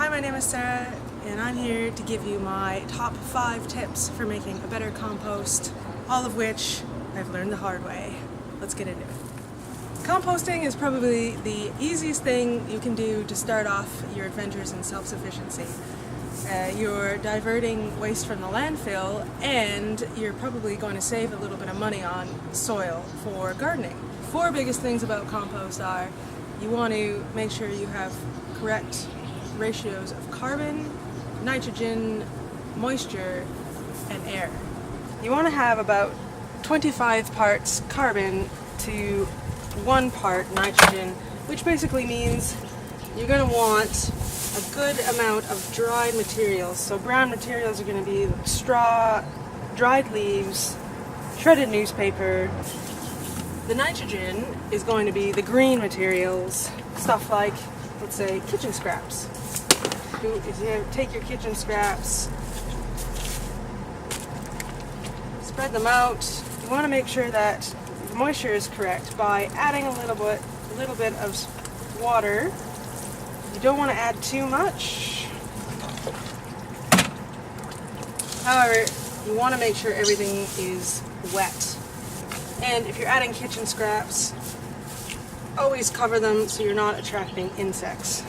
Hi, my name is Sarah, and I'm here to give you my top 5 tips for making a better compost, all of which I've learned the hard way. Let's get into it. Composting is probably the easiest thing you can do to start off your adventures in self-sufficiency. You're diverting waste from the landfill, and you're probably going to save a little bit of money on soil for gardening. 4 biggest things about compost are: you want to make sure you have correct ratios of carbon, nitrogen, moisture, and air. You want to have about 25 parts carbon to 1 part nitrogen, which basically means you're going to want a good amount of dried materials. So brown materials are going to be straw, dried leaves, shredded newspaper. The nitrogen is going to be the green materials, stuff like, let's say, kitchen scraps. If you take your kitchen scraps, spread them out. You want to make sure that the moisture is correct by adding a little bit of water. You don't want to add too much. However, you want to make sure everything is wet. And if you're adding kitchen scraps, always cover them so you're not attracting insects.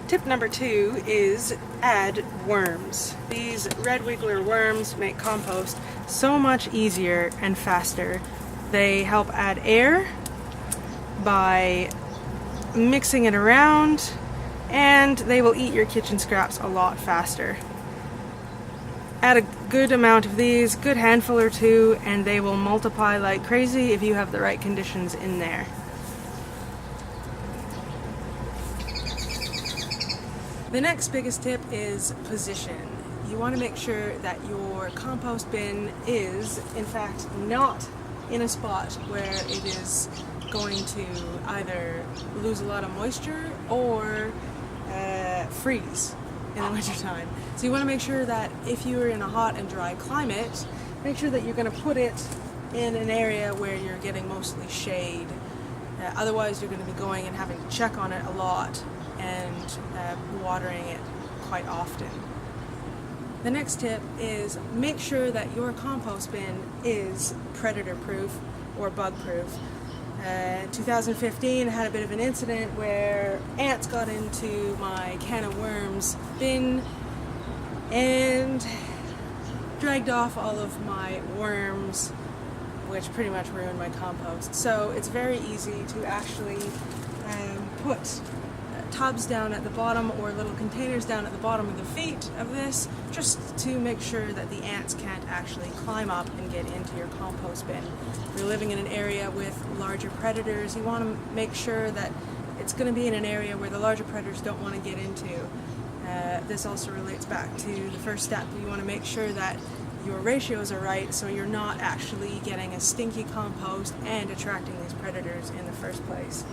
Tip number 2 is add worms. These red wiggler worms make compost so much easier and faster. They help add air by mixing it around, and they will eat your kitchen scraps a lot faster. Add a good amount of these, good handful or 2, and they will multiply like crazy if you have the right conditions in there. The next biggest tip is position. You want to make sure that your compost bin is, in fact, not in a spot where it is going to either lose a lot of moisture or freeze in the wintertime. So you want to make sure that if you're in a hot and dry climate, make sure that you're going to put it in an area where you're getting mostly shade. Otherwise you're going to be going and having to check on it a lot and watering it quite often. The next tip is make sure that your compost bin is predator proof or bug proof. 2015 I had a bit of an incident where ants got into my can of worms bin and dragged off all of my worms, which pretty much ruined my compost. So it's very easy to actually put tubs down at the bottom or little containers down at the bottom of the feet of this, just to make sure that the ants can't actually climb up and get into your compost bin. If you're living in an area with larger predators, you want to make sure that it's going to be in an area where the larger predators don't want to get into. This also relates back to the first step. You want to make sure that your ratios are right so you're not actually getting a stinky compost and attracting these predators in the first place.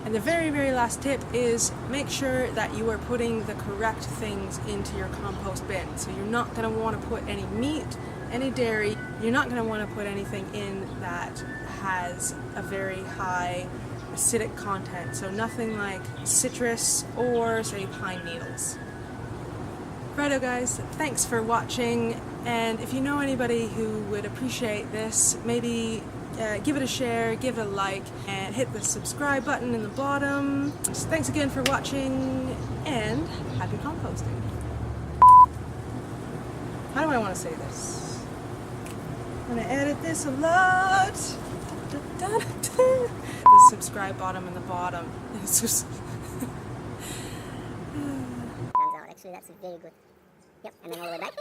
And the very, very last tip is make sure that you are putting the correct things into your compost bin. So you're not going to want to put any meat, any dairy. You're not going to want to put anything in that has a very high acidic content. So nothing like citrus or, say, pine needles. Righto guys, thanks for watching, and if you know anybody who would appreciate this, maybe give it a share, give it a like, and hit the subscribe button in the bottom. So thanks again for watching, and happy composting. How do I want to say this? I'm going to edit this a lot. The subscribe button in the bottom. It's just Actually, that's very good. Yep, and then all the way back.